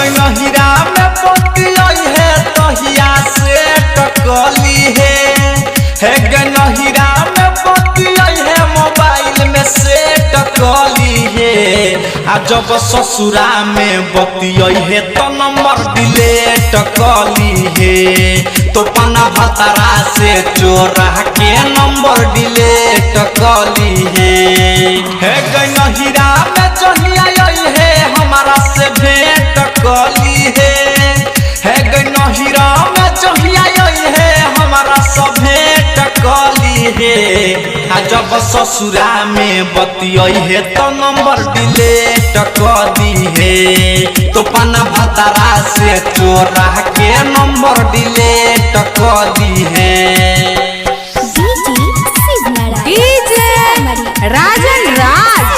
गई हीरा में बतियाई है तहिया से टकली है गई हीरा में बतियाई है मोबाइल में से टकली है। आ जब ससुरा में बतियाई है तो नंबर डिलीट कली है तो पना भतरा से चोरा के नंबर डिलीट कली है गई हीरा में चढ़िया है हमारा से भेंट कली है गई हीरा में चढ़िया है हमारा से भेंट कली है। आ जब ससुरा में बतियाई है तो नंबर डिलीट कली है तो पना भतरा से चोरा के नंबर डिलीट कली है। राजन राज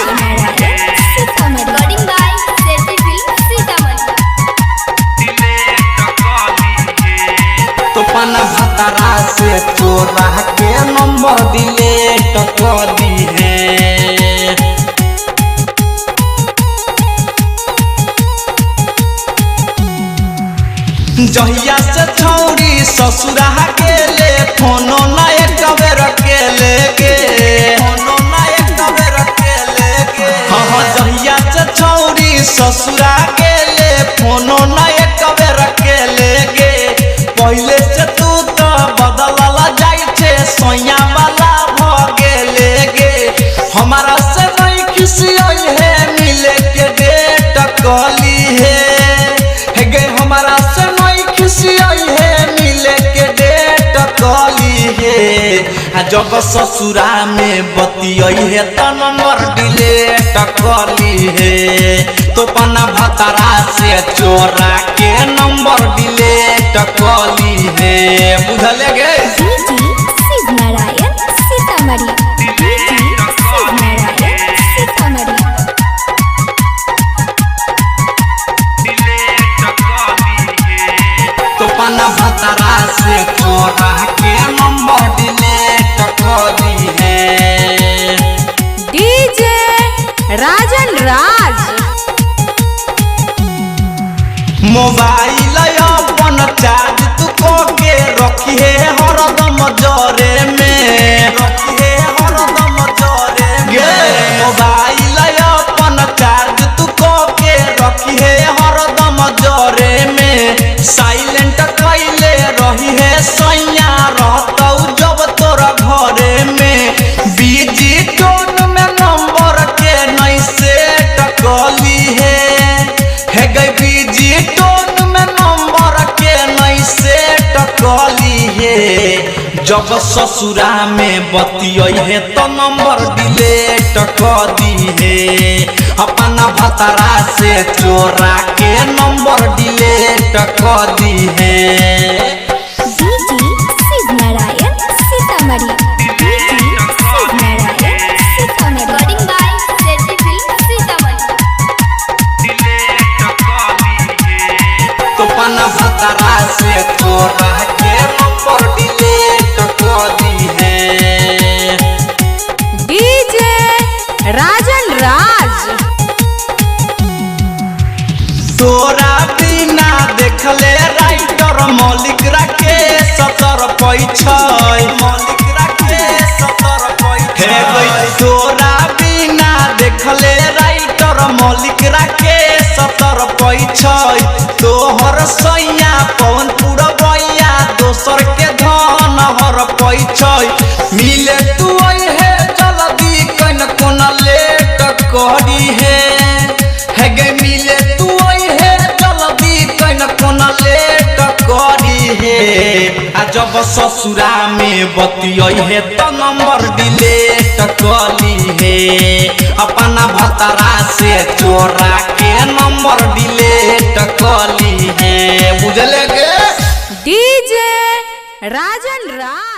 तो पना भतरा से चोरा के नंबर डिलीट कली है। जहिया से छौरी ससुरा के ले फोनो ना एक बेर के लेके फोनो ना एक बेर के लेके हाँ जहिया से छौरी ससुरा के ले फोनो ना एक बेर के लेके पहले से तू तो बदलला जाई छे सोया वाला भ गेले गे हमारा से नहीं खिसियई है मिले के डेट कली है गे हमारा से नहीं खिसियई है मिले के डेट कली है। जब ससुरा में बतियई है तो नंबर डिलीट कली है तो पना भतरा से चोरा के नंबर डिलीट कली है। बुझल गे तो पना भतरा से चोरा के नंबर डिलीट कली है। डीजे राजन राज मोबाइल अपन चार्ज तू को के रखिए हरदम जरे में रखिए हरदम जरे में मोबाइल अपन चार्ज तू को के रखिए हरदम जरे में साइलेंट कैले रही है सैया रहतौ जब तोरा घरे में बिजी टोन में नंबर के नहीं सेट कली है गई बिजी टोन में नंबर के नहीं सेट कली है। जब ससुरा में बतियाई है तो नंबर डिलीट कली है अपना भतरा से चोरा के नंबर डिलीट कली है। तो पना भतरा से चोरा के नंबर डिलीट कली है। डीजे राजन राज तोरा बिना देखले राइटर मौलिक राके 70 पैछै मौलिक राके 70 पैछै गई तोरा बिना देखले राइटर मौलिक राके 70 पैछै तोहर सैया पवन पुरबैया दोसर के धन हर पैछै मिले तू है जल्दी कन कोना लेट करी है गे मिले तू है जल्दी कन कोना लेट करी है। आ जब ससुरा में बतियाई है तो नंबर डिलीट कली है अपना भतरा से चोरा के नंबर डिलीट कली है। बुझले गे डीजे राजन राज।